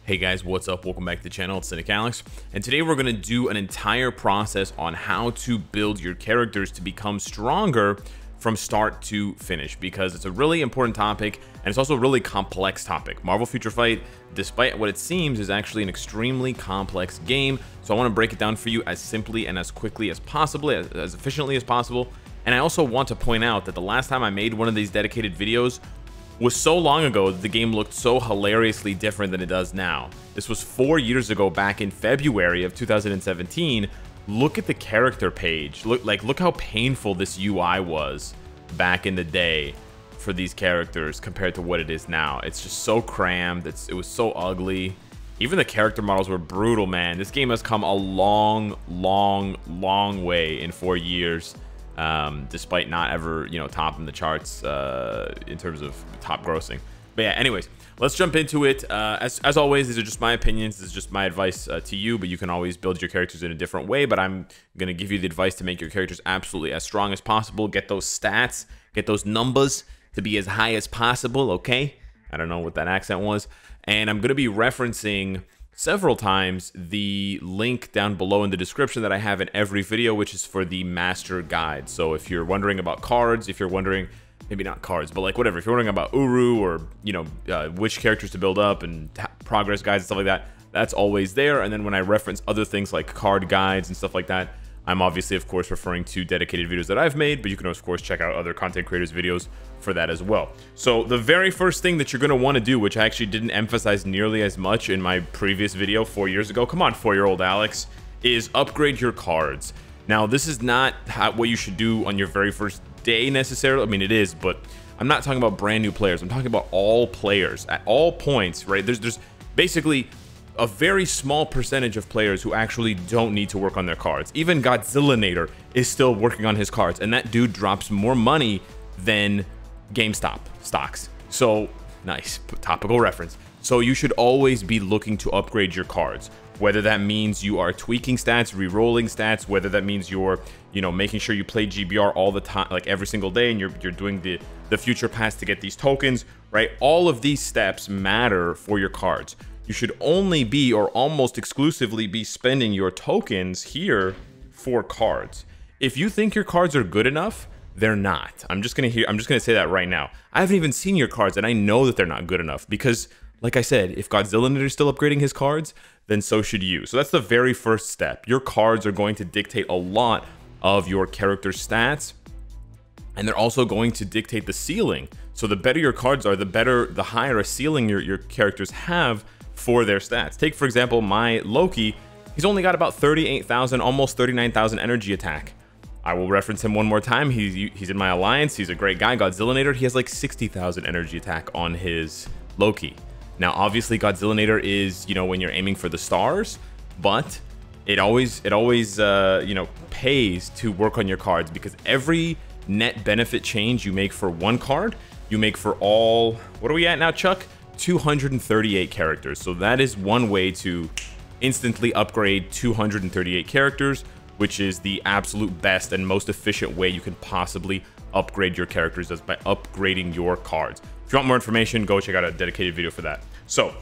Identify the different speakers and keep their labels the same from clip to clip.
Speaker 1: Hey guys, what's up? Welcome back to the channel. It's Cynicalex, and today we're going to do an entire process on how to build your characters to become stronger from start to finish, because it's a really important topic and it's also a really complex topic. Marvel Future Fight, despite what it seems, is actually an extremely complex game, so I want to break it down for you as simply and as quickly as possible, as efficiently as possible. And I also want to point out that the last time I made one of these dedicated videos was so long ago that the game looked so hilariously different than it does now. This was 4 years ago, back in February of 2017. Look at the character page. Look how painful this UI was back in the day for these characters compared to what it is now. It's just so crammed. It was so ugly. Even the character models were brutal, man. This game has come a long way in 4 years. Despite not ever, topping the charts in terms of top grossing. But yeah, anyways, let's jump into it. As always, these are just my opinions. This is just my advice to you, but you can always build your characters in a different way. But I'm going to give you the advice to make your characters absolutely as strong as possible. Get those stats, get those numbers to be as high as possible, okay? I don't know what that accent was. And I'm going to be referencing several times the link down below in the description that I have in every video, which is for the master guide. So if you're wondering about cards, if you're wondering, maybe not cards, but like whatever, if you're wondering about Uru or which characters to build up and progress guides and stuff like that, that's always there. And then when I reference other things like card guides and stuff like that, I'm obviously, of course, referring to dedicated videos that I've made, but you can, of course, check out other content creators' videos for that as well. So the very first thing that you're going to want to do, which I actually didn't emphasize nearly as much in my previous video 4 years ago, come on, 4-year-old Alex, is upgrade your cards. Now, this is not what you should do on your very first day necessarily. I mean, it is, but I'm not talking about brand new players. I'm talking about all players at all points, right? There's basically a very small percentage of players who actually don't need to work on their cards. Even Godzillanator is still working on his cards, and that dude drops more money than GameStop stocks. So nice topical reference. So you should always be looking to upgrade your cards, whether that means you are tweaking stats, re-rolling stats, whether that means you're making sure you play GBR all the time, like every single day, and you're doing the future pass to get these tokens, right? All of these steps matter for your cards. You should only be, or almost exclusively be, spending your tokens here for cards. If you think your cards are good enough, they're not. I'm just gonna say that right now. I haven't even seen your cards, and I know that they're not good enough because, like I said, if Godzillanator is still upgrading his cards, then so should you. So that's the very first step. Your cards are going to dictate a lot of your character stats, and they're also going to dictate the ceiling. So the better your cards are, the higher a ceiling your characters have for their stats. Take, for example, my Loki. He's only got about 38,000, almost 39,000 energy attack. I will reference him one more time. He's in my alliance. He's a great guy. Godzillanator, he has like 60,000 energy attack on his Loki. Now, obviously, Godzillanator is, when you're aiming for the stars, but it always pays to work on your cards, because every net benefit change you make for one card, you make for all, what are we at now, Chuck? 238 characters. So that is one way to instantly upgrade 238 characters, which is the absolute best and most efficient way you can possibly upgrade your characters, is by upgrading your cards. If you want more information, go check out a dedicated video for that. So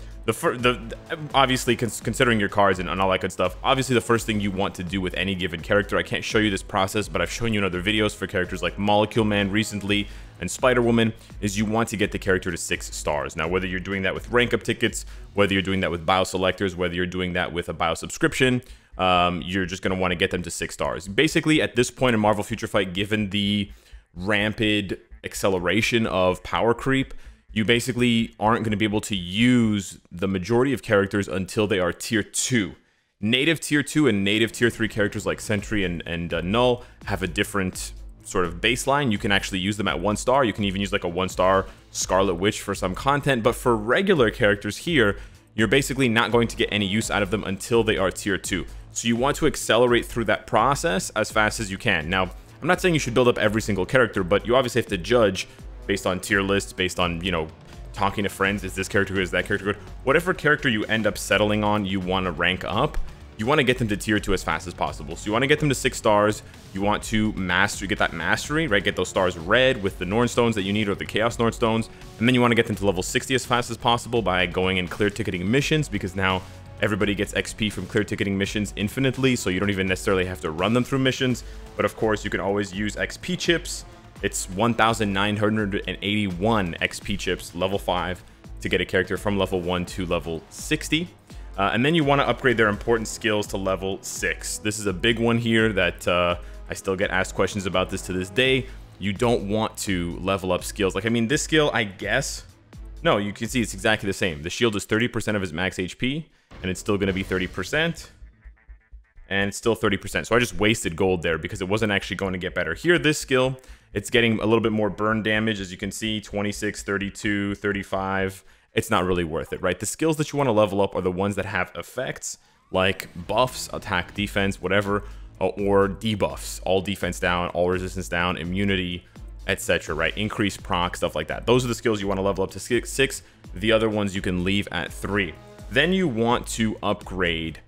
Speaker 1: obviously, considering your cards and all that good stuff, obviously the first thing you want to do with any given character, I can't show you this process, but I've shown you in other videos for characters like Molecule Man recently and Spider-Woman, is you want to get the character to 6 stars. Now, whether you're doing that with rank up tickets, whether you're doing that with bio selectors, whether you're doing that with a bio subscription, you're just going to want to get them to 6 stars. Basically, at this point in Marvel Future Fight, given the rampant acceleration of power creep, you basically aren't going to be able to use the majority of characters until they are tier 2. Native tier 2 and native tier 3 characters like Sentry and Null have a different sort of baseline. You can actually use them at 1 star. You can even use like a 1-star Scarlet Witch for some content. But for regular characters here, you're basically not going to get any use out of them until they are tier 2. So you want to accelerate through that process as fast as you can. Now, I'm not saying you should build up every single character, but you obviously have to judge based on tier lists, based on, talking to friends. Is this character good? Is that character good? Whatever character you end up settling on, you want to rank up. you want to get them to tier 2 as fast as possible. So you want to get them to 6 stars. You want to get that mastery, right? Get those stars red with the Norn stones that you need, or the Chaos Norn stones. And then you want to get them to level 60 as fast as possible by going and clear ticketing missions, because now everybody gets XP from clear ticketing missions infinitely, so you don't even necessarily have to run them through missions. But of course, you can always use XP chips. It's 1,981 XP chips, level 5, to get a character from level 1 to level 60. And then you want to upgrade their important skills to level 6. This is a big one here that I still get asked questions about this to this day. You don't want to level up skills. Like, I mean, this skill, I guess... No, you can see it's exactly the same. The shield is 30% of his max HP, and it's still going to be 30%. And it's still 30%. So I just wasted gold there because it wasn't actually going to get better. Here, this skill, it's getting a little bit more burn damage. As you can see, 26, 32, 35. It's not really worth it, right? The skills that you want to level up are the ones that have effects like buffs, attack, defense, whatever, or debuffs, all defense down, all resistance down, immunity, etc., right? Increased proc, stuff like that. Those are the skills you want to level up to 6. The other ones you can leave at 3. Then you want to upgrade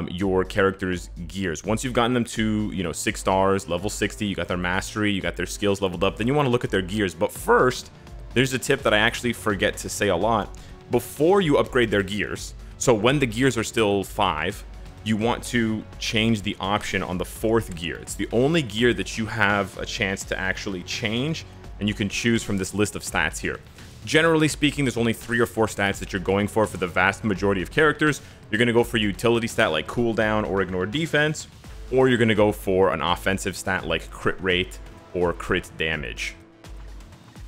Speaker 1: your character's gears. Once you've gotten them to, 6 stars, level 60, you got their mastery, you got their skills leveled up, then you want to look at their gears. But first, there's a tip that I actually forget to say a lot. Before you upgrade their gears, so when the gears are still 5, you want to change the option on the 4th gear. It's the only gear that you have a chance to actually change, and you can choose from this list of stats here. Generally speaking, there's only 3 or 4 stats that you're going for the vast majority of characters. You're going to go for a utility stat like cooldown or ignore defense, or you're going to go for an offensive stat like crit rate or crit damage.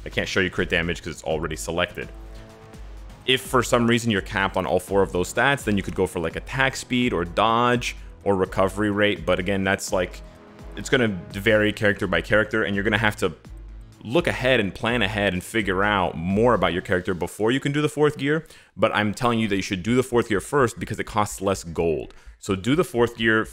Speaker 1: I can't show you crit damage because it's already selected. If for some reason you're capped on all 4 of those stats, then you could go for like attack speed or dodge or recovery rate. But again, that's like, it's going to vary character by character, and you're going to have to look ahead and plan ahead and figure out more about your character before you can do the 4th gear. But I'm telling you that you should do the 4th gear first because it costs less gold. So do the 4th gear,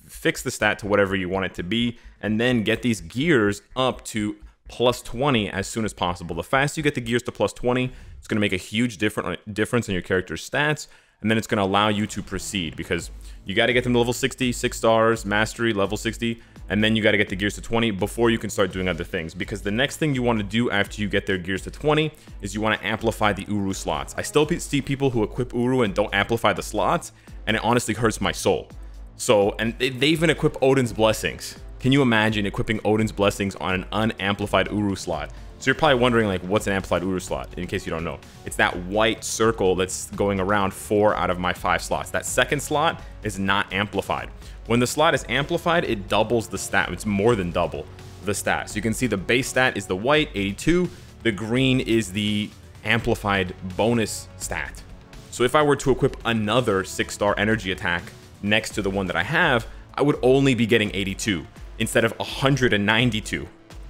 Speaker 1: fix the stat to whatever you want it to be, and then get these gears up to plus 20 as soon as possible. The faster you get the gears to plus 20, it's going to make a huge difference in your character's stats, and then it's going to allow you to proceed, because you got to get them to level 60, 6 stars, mastery, level 60, and then you got to get the gears to 20 before you can start doing other things. Because the next thing you want to do after you get their gears to 20 is you want to amplify the Uru slots. I still see people who equip Uru and don't amplify the slots, and it honestly hurts my soul. So, and they even equip Odin's blessings. Can you imagine equipping Odin's blessings on an unamplified Uru slot? So you're probably wondering, like, what's an amplified Uru slot, in case you don't know. It's that white circle that's going around 4 out of my 5 slots. That second slot is not amplified. When the slot is amplified, it doubles the stat. It's more than double the stat. So you can see the base stat is the white, 82. The green is the amplified bonus stat. So if I were to equip another 6-star energy attack next to the one that I have, I would only be getting 82 instead of 192.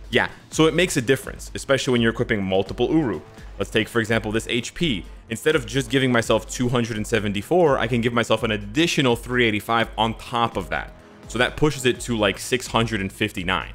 Speaker 1: Yeah, so it makes a difference, especially when you're equipping multiple Uru. Let's take, for example, this HP. Instead of just giving myself 274, I can give myself an additional 385 on top of that. So that pushes it to like 659.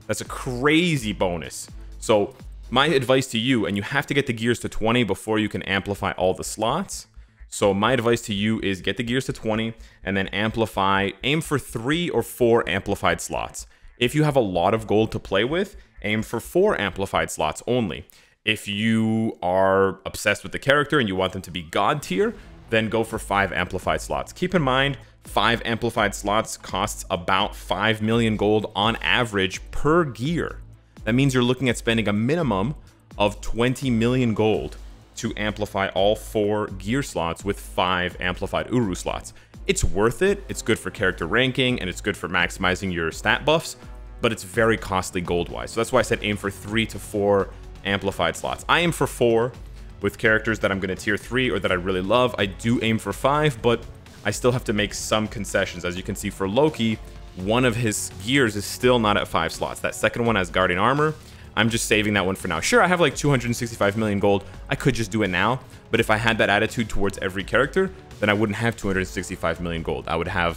Speaker 1: That's a crazy bonus. So my advice to you, and you have to get the gears to 20 before you can amplify all the slots. So my advice to you is get the gears to 20 and then amplify, aim for 3 or 4 amplified slots. If you have a lot of gold to play with, aim for 4 amplified slots only. If you are obsessed with the character and you want them to be god tier, then go for 5 amplified slots. Keep in mind, 5 amplified slots costs about 5 million gold on average per gear. That means you're looking at spending a minimum of 20 million gold to amplify all 4 gear slots with 5 amplified Uru slots. It's worth it, it's good for character ranking, and it's good for maximizing your stat buffs, but it's very costly gold-wise. So that's why I said aim for 3 to 4 amplified slots. I aim for 4 with characters that I'm going to tier 3 or that I really love. I do aim for 5, but I still have to make some concessions. As you can see for Loki, one of his gears is still not at 5 slots. That second one has Guardian Armor. I'm just saving that one for now. Sure, I have like 265 million gold. I could just do it now, but if I had that attitude towards every character, then I wouldn't have 265 million gold. I would have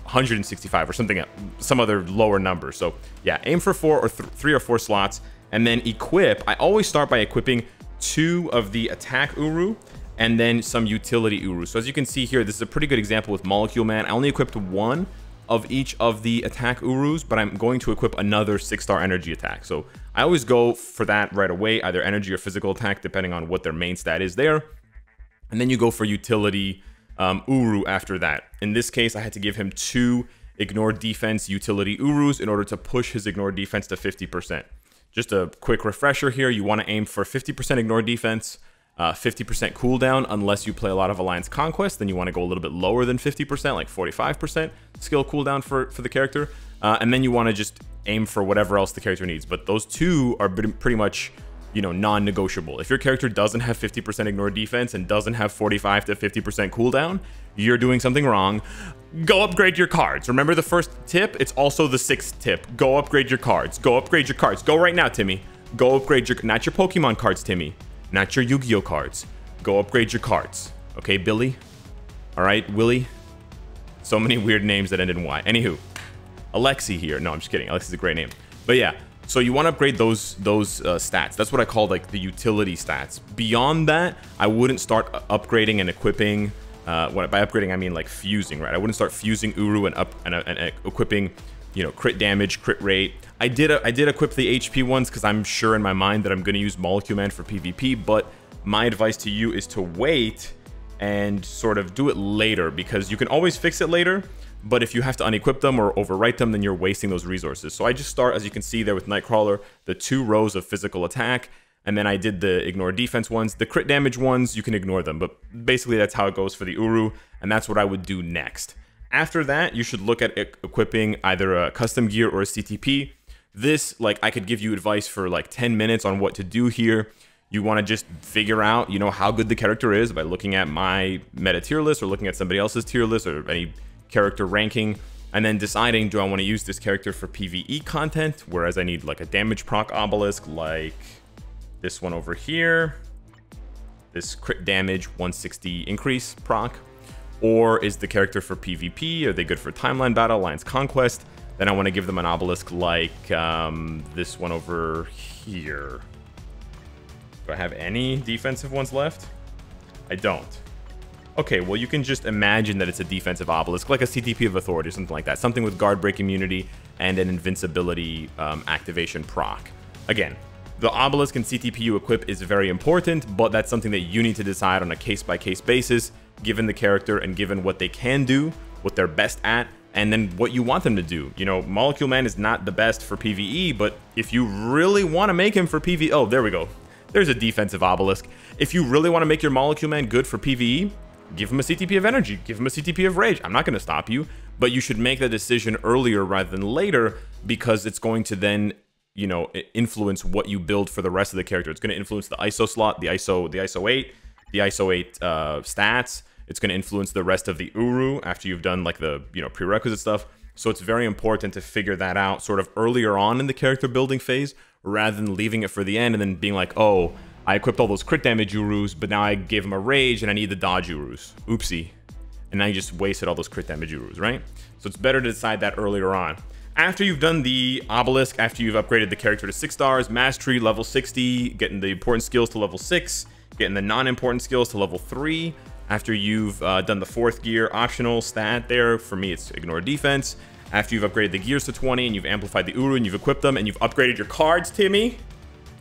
Speaker 1: 165 or something, some other lower number. So yeah, aim for 4 or 3 or 4 slots, and then equip. I always start by equipping 2 of the attack Uru and then some utility Uru. So as you can see here, this is a pretty good example with Molecule Man. I only equipped one of each of the attack Urus, but I'm going to equip another 6-star energy attack. So I always go for that right away, either energy or physical attack, depending on what their main stat is there. And then you go for utility Uru after that. In this case, I had to give him 2 ignore defense utility Urus in order to push his ignore defense to 50%. Just a quick refresher here, you want to aim for 50% ignore defense, 50% cooldown unless you play a lot of Alliance Conquest. Then you want to go a little bit lower than 50%, like 45% skill cooldown for the character. And then you want to just aim for whatever else the character needs. But those 2 are pretty much, you know, non-negotiable. If your character doesn't have 50% ignore defense and doesn't have 45 to 50% cooldown, you're doing something wrong. Go upgrade your cards. Remember the first tip? It's also the 6th tip. Go upgrade your cards. Go upgrade your cards. Go right now, Timmy. Go upgrade your, not your Pokemon cards, Timmy. Not your Yu-Gi-Oh cards. Go upgrade your cards. Okay, Billy? All right, Willie? So many weird names that end in Y. Anywho, Alexi here. No, I'm just kidding. Alexi's a great name. But yeah, so you want to upgrade those stats. That's what I call like the utility stats. Beyond that, I wouldn't start upgrading and equipping. By upgrading, I mean like fusing, right? I wouldn't start fusing Uru and equipping, you know, crit damage, crit rate. I did equip the HP ones because I'm sure in my mind that I'm going to use Molecule Man for PvP, but my advice to you is to wait and sort of do it later, because you can always fix it later, but if you have to unequip them or overwrite them, then you're wasting those resources. So I just start, as you can see there with Nightcrawler, the 2 rows of physical attack, and then I did the ignore defense ones. The crit damage ones, you can ignore them, but basically that's how it goes for the Uru, and that's what I would do next. After that, you should look at equipping either a custom gear or a CTP. This, like, I could give you advice for like 10 minutes on what to do here. You want to just figure out, you know, how good the character is by looking at my meta tier list or looking at somebody else's tier list or any character ranking, and then deciding, do I want to use this character for PvE content, whereas I need like a damage proc obelisk like this one over here, this crit damage 160 increase proc, or is the character for PvP? Are they good for timeline battle, Alliance Conquest? Then I want to give them an obelisk like this one over here. Do I have any defensive ones left? I don't. Okay, well, you can just imagine that it's a defensive obelisk, like a CTP of Authority or something like that. Something with guard break immunity and an invincibility activation proc. Again, the obelisk and CTP you equip is very important, but that's something that you need to decide on a case-by-case basis, given the character and given what they can do, what they're best at, and then what you want them to do. You know, Molecule Man is not the best for PvE, but if you really want to make him for PvE... Oh, there we go. There's a defensive obelisk. If you really want to make your Molecule Man good for PvE, give him a CTP of Energy, give him a CTP of Rage. I'm not going to stop you, but you should make the decision earlier rather than later, because it's going to then, you know, influence what you build for the rest of the character. It's going to influence the ISO slot, the ISO 8, the ISO 8 stats. It's going to influence the rest of the Uru after you've done like the, you know, prerequisite stuff. So it's very important to figure that out sort of earlier on in the character building phase, rather than leaving it for the end and then being like, oh, I equipped all those crit damage Urus, but now I gave him a Rage and I need the dodge Urus. Oopsie. And now you just wasted all those crit damage Urus, right? So it's better to decide that earlier on. After you've done the obelisk, after you've upgraded the character to 6 stars, mastery level 60, getting the important skills to level 6, getting the non-important skills to level 3. After you've done the 4th gear optional stat there, for me it's ignore defense. After you've upgraded the gears to 20 and you've amplified the Uru and you've equipped them and you've upgraded your cards, Timmy.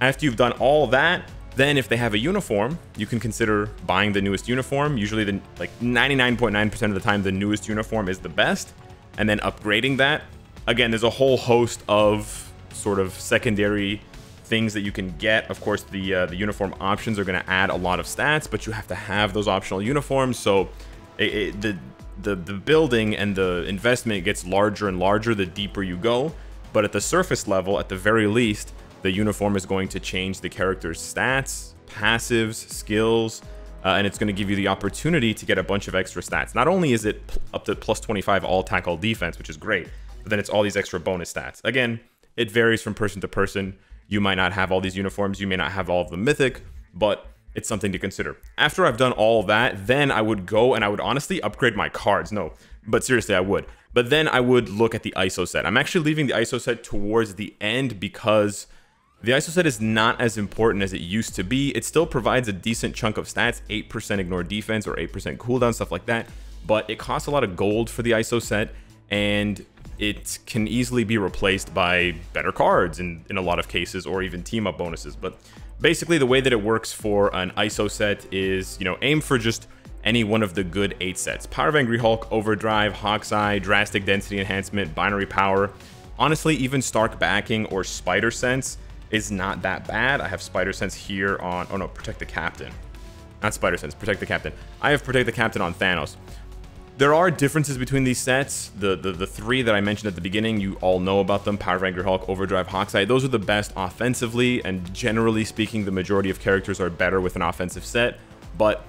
Speaker 1: After you've done all that, then if they have a uniform, you can consider buying the newest uniform. Usually the like 99.9% of the time, the newest uniform is the best. And then upgrading that. Again, there's a whole host of sort of secondary things that you can get. Of course, the uniform options are going to add a lot of stats, but you have to have those optional uniforms. So the building and the investment gets larger and larger the deeper you go. But at the surface level, at the very least, the uniform is going to change the character's stats, passives, skills, and it's going to give you the opportunity to get a bunch of extra stats. Not only is it up to plus 25 all attack, all defense, which is great, but then it's all these extra bonus stats. Again, it varies from person to person. You might not have all these uniforms, you may not have all of the mythic, but it's something to consider. After I've done all that, then I would go and I would honestly upgrade my cards. No, but seriously, I would. But then I would look at the ISO set. I'm actually leaving the ISO set towards the end because The ISO set is not as important as it used to be. It still provides a decent chunk of stats, 8% ignore defense or 8% cooldown, stuff like that, but it costs a lot of gold for the ISO set, and it can easily be replaced by better cards in a lot of cases, or even team up bonuses. But basically the way that it works for an ISO set is, you know, aim for just any one of the good 8 sets. Power of Angry Hulk, Overdrive, Hawk's Eye, Drastic Density Enhancement, Binary Power. Honestly, even Stark Backing or Spider Sense is not that bad. I have Spider Sense here on, oh no, Protect the Captain. Not Spider Sense, Protect the Captain. I have Protect the Captain on Thanos. There are differences between these sets. The 3 that I mentioned at the beginning, you all know about them. Power of Angry Hulk, Overdrive, Hawk's Eye. Those are the best offensively, and generally speaking, the majority of characters are better with an offensive set. But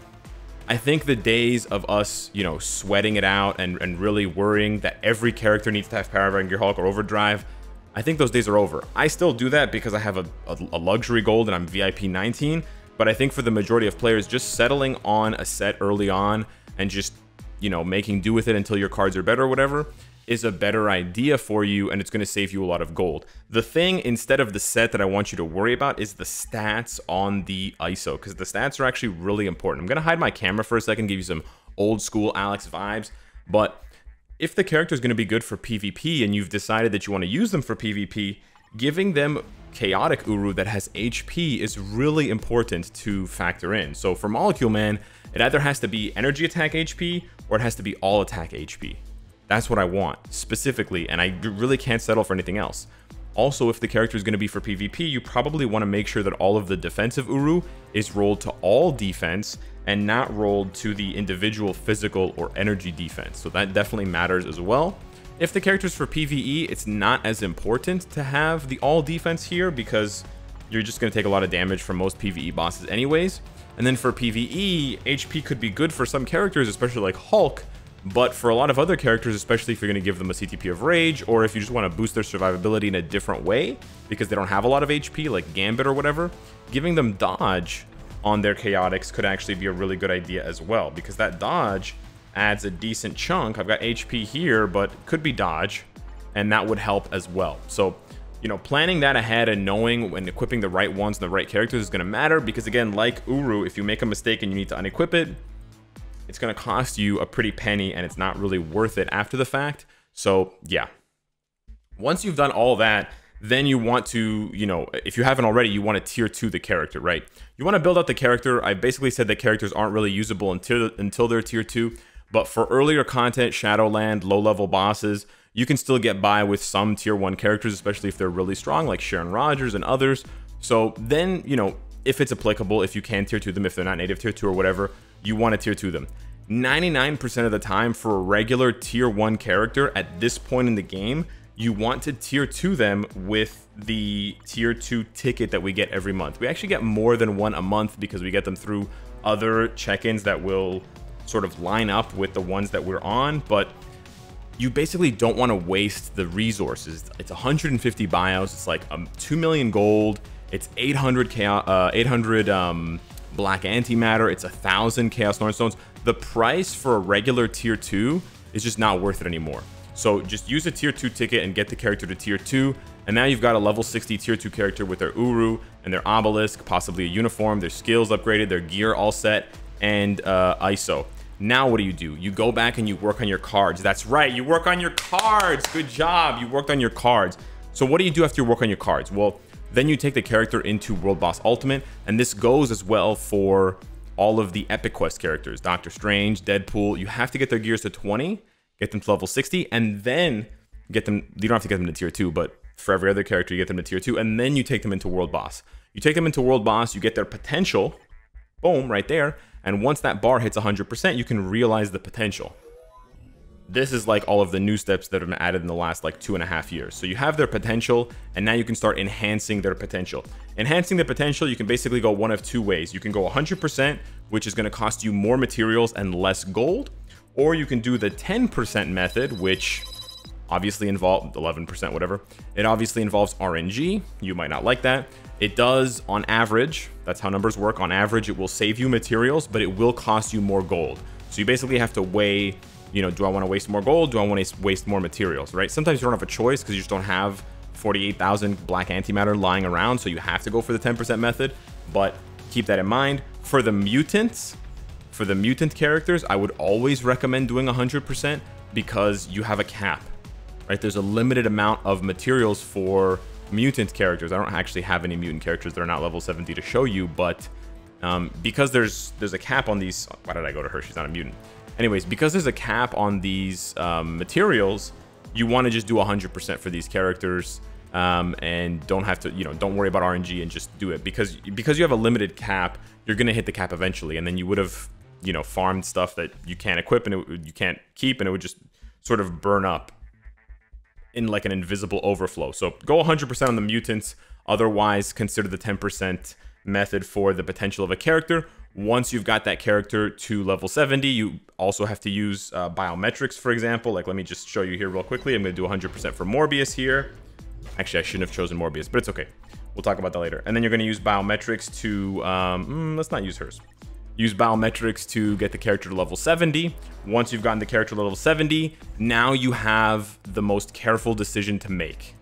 Speaker 1: I think the days of us, you know, sweating it out and really worrying that every character needs to have Power of Angry Hulk or Overdrive, I think those days are over. I still do that because I have a luxury gold and I'm VIP 19, but I think for the majority of players, just settling on a set early on and just, you know, making do with it until your cards are better or whatever is a better idea for you, and it's going to save you a lot of gold. The thing instead of the set that I want you to worry about is the stats on the ISO, because the stats are actually really important. I'm going to hide my camera for a second, give you some old school Alex vibes, but if the character is going to be good for PvP and you've decided that you want to use them for PvP, giving them chaotic Uru that has HP is really important to factor in. So for Molecule Man, it either has to be energy attack HP or it has to be all attack HP. That's what I want specifically, and I really can't settle for anything else. Also, if the character is going to be for PvP, you probably want to make sure that all of the defensive Uru is rolled to all defense and not rolled to the individual physical or energy defense. So that definitely matters as well. If the character is for PvE, it's not as important to have the all defense here because you're just going to take a lot of damage from most PvE bosses anyways. And then for PvE, HP could be good for some characters, especially like Hulk, but for a lot of other characters, especially if you're going to give them a CTP of Rage, or if you just want to boost their survivability in a different way because they don't have a lot of HP, like Gambit or whatever, giving them dodge on their chaotics could actually be a really good idea as well, because that dodge adds a decent chunk. I've got HP here, but could be dodge, and that would help as well. So, you know, planning that ahead and knowing when equipping the right ones and the right characters is going to matter, because again, like Uru, if you make a mistake and you need to unequip it, it's going to cost you a pretty penny, and it's not really worth it after the fact. So yeah, once you've done all that, then you want to, you know, if you haven't already, you want to tier 2 the character, right? You want to build out the character. I basically said that characters aren't really usable until they're tier 2, but for earlier content, Shadowland, low-level bosses, you can still get by with some tier 1 characters, especially if they're really strong, like Sharon Rogers and others. So then, you know, if it's applicable, if you can tier 2 them, if they're not native tier 2 or whatever, you want to tier 2 them. 99% of the time for a regular tier 1 character at this point in the game, you want to tier 2 them with the tier 2 ticket that we get every month. We actually get more than one a month because we get them through other check-ins that will sort of line up with the ones that we're on, but you basically don't want to waste the resources. It's 150 bios, it's like 2 million gold, it's 800 black antimatter, it's 1,000 chaos Nornstones. The price for a regular tier 2 is just not worth it anymore. So just use a tier 2 ticket and get the character to tier 2, and now you've got a level 60 tier 2 character with their Uru and their obelisk, possibly a uniform, their skills upgraded, their gear all set, and ISO. Now what do? You go back and you work on your cards. That's right, you work on your cards. Good job, you worked on your cards. So what do you do after you work on your cards? Well, then you take the character into World Boss Ultimate, and this goes as well for all of the Epic Quest characters. Doctor Strange, Deadpool, you have to get their gears to 20, get them to level 60, and then get them, you don't have to get them to tier 2, but for every other character, you get them to tier 2, and then you take them into World Boss. You take them into World Boss, you get their potential, boom, right there, and once that bar hits 100%, you can realize the potential. This is like all of the new steps that have been added in the last like 2.5 years. So you have their potential, and now you can start enhancing their potential. Enhancing the potential, you can basically go one of two ways. You can go 100%, which is going to cost you more materials and less gold, or you can do the 10% method, which obviously involves 11%, whatever. It obviously involves RNG. You might not like that. It does on average. That's how numbers work. On average, it will save you materials, but it will cost you more gold. So you basically have to weigh, you know, do I want to waste more gold? Do I want to waste more materials, right? Sometimes you don't have a choice because you just don't have 48,000 black antimatter lying around, so you have to go for the 10% method. But keep that in mind. For the mutants, for the mutant characters, I would always recommend doing 100% because you have a cap, right? There's a limited amount of materials for mutant characters. I don't actually have any mutant characters that are not level 70 to show you, but because there's a cap on these. Why did I go to her? She's not a mutant. Anyways, because there's a cap on these materials, you want to just do 100% for these characters, and don't have to, don't worry about RNG and just do it, because you have a limited cap. You're gonna hit the cap eventually, and then you would have, farmed stuff that you can't equip and you can't keep, and it would just sort of burn up in like an invisible overflow. So go 100% on the mutants. Otherwise, consider the 10% method for the potential of a character. Once you've got that character to level 70, you also have to use biometrics, for example. Like, let me just show you here real quickly. I'm going to do 100% for Morbius here. Actually, I shouldn't have chosen Morbius, but it's okay. We'll talk about that later. And then you're going to use biometrics to, let's not use hers. Use biometrics to get the character to level 70. Once you've gotten the character to level 70, now you have the most careful decision to make.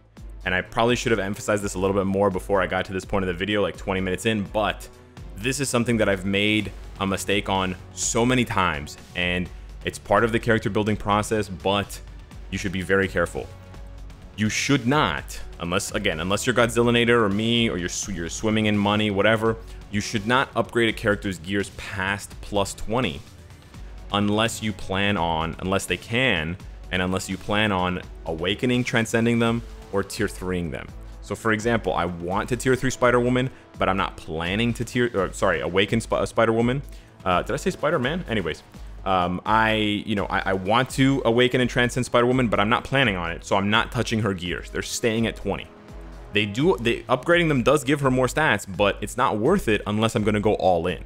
Speaker 1: And I probably should have emphasized this a little bit more before I got to this point of the video, like 20 minutes in, but this is something that I've made a mistake on so many times, and it's part of the character building process, but you should be very careful. You should not, unless you're Godzillinator or me, or you're swimming in money, whatever, you should not upgrade a character's gears past plus 20 unless you plan on awakening, transcending them, or tier 3ing them. So for example, I want to tier 3 Spider-Woman, but I'm not planning to awaken Spider-Woman. Did I say Spider-Man? Anyways, I want to awaken and transcend Spider-Woman, but I'm not planning on it, so I'm not touching her gears. They're staying at 20. Upgrading them does give her more stats, but it's not worth it unless I'm going to go all in.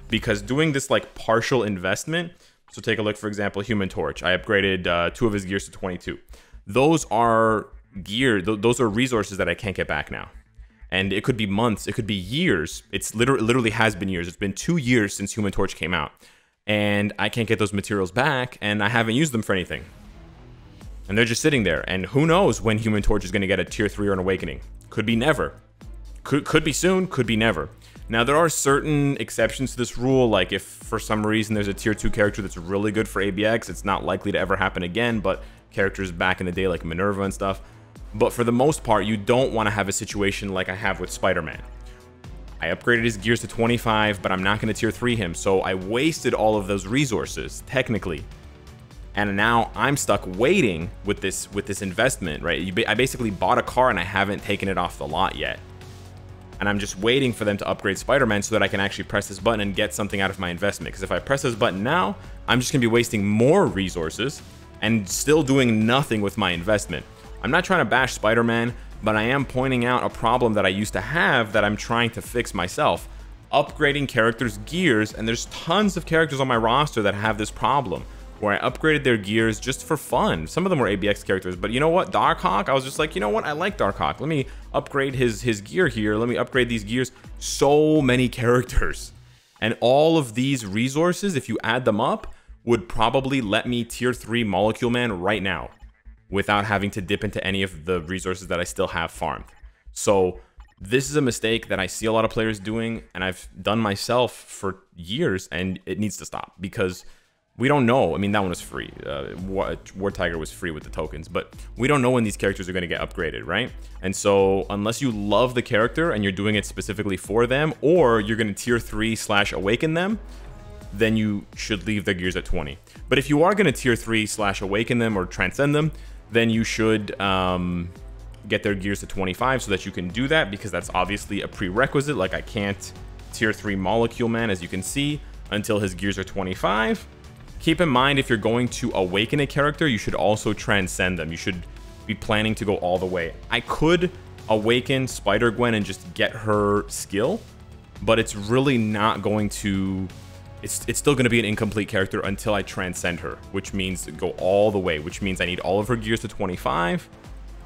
Speaker 1: Because doing this like partial investment, so take a look, for example, Human Torch. I upgraded 2 of his gears to 22. Those are those are resources that I can't get back now. And it could be months, it could be years. It's literally has been years. It's been 2 years since Human Torch came out, and I can't get those materials back, and I haven't used them for anything. And they're just sitting there, and who knows when Human Torch is going to get a tier 3 or an awakening. Could be never. Could be soon, could be never. Now, there are certain exceptions to this rule, like if for some reason there's a tier 2 character that's really good for ABX, it's not likely to ever happen again, but characters back in the day like Minerva and stuff. But for the most part, you don't want to have a situation like I have with Spider-Man. I upgraded his gears to 25, but I'm not going to tier 3 him, so I wasted all of those resources, technically. And now I'm stuck waiting with this investment, right? I basically bought a car and I haven't taken it off the lot yet. And I'm just waiting for them to upgrade Spider-Man so that I can actually press this button and get something out of my investment. Because if I press this button now, I'm just going to be wasting more resources and still doing nothing with my investment. I'm not trying to bash Spider-Man, but I am pointing out a problem that I used to have that I'm trying to fix myself. Upgrading characters' gears, and there's tons of characters on my roster that have this problem, where I upgraded their gears just for fun. Some of them were ABX characters, but you know what? Darkhawk, I was just like, you know what? I like Darkhawk. Let me upgrade his gear here. Let me upgrade these gears. So many characters. And all of these resources, if you add them up, would probably let me tier 3 Molecule Man right now, without having to dip into any of the resources that I still have farmed. So this is a mistake that I see a lot of players doing, and I've done myself for years, and it needs to stop, because we don't know. I mean, that one was free. War Tiger was free with the tokens, but we don't know when these characters are going to get upgraded, right? And so unless you love the character and you're doing it specifically for them, or you're going to tier 3/awaken them, then you should leave their gears at 20. But if you are going to tier 3/awaken them or transcend them, then you should get their gears to 25 so that you can do that, because that's obviously a prerequisite. Like, I can't tier 3 Molecule Man, as you can see, until his gears are 25. Keep in mind, if you're going to awaken a character, you should also transcend them. You should be planning to go all the way. I could awaken Spider-Gwen and just get her skill, but it's really not going to... It's still going to be an incomplete character until I transcend her, which means go all the way, which means I need all of her gears to 25.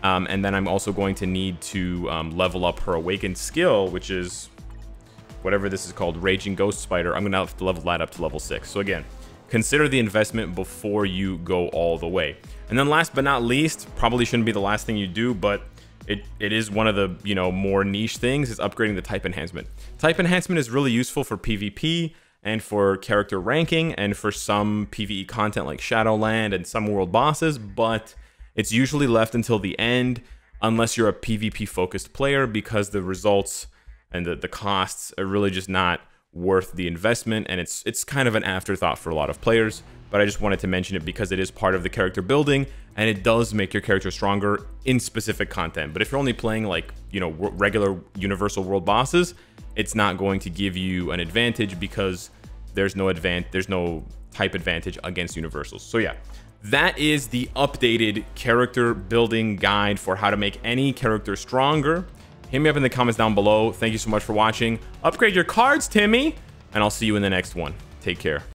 Speaker 1: And then I'm also going to need to level up her awakened skill, which is whatever this is called, Raging Ghost Spider. I'm going to have to level that up to level 6. So again, consider the investment before you go all the way. And then last but not least, probably shouldn't be the last thing you do, but it is one of the, you know, more niche things, is upgrading the type enhancement. Type enhancement is really useful for PvP and for character ranking and for some PvE content like Shadowland and some world bosses, but it's usually left until the end unless you're a PvP focused player, because the results and the costs are really just not worth the investment, and it's kind of an afterthought for a lot of players. But I just wanted to mention it because it is part of the character building, and it does make your character stronger in specific content. But if you're only playing, like, you know, regular universal world bosses, it's not going to give you an advantage because there's no type advantage against universals. So yeah, that is the updated character building guide for how to make any character stronger. Hit me up in the comments down below. Thank you so much for watching. Upgrade your cards, Timmy, and I'll see you in the next one. Take care.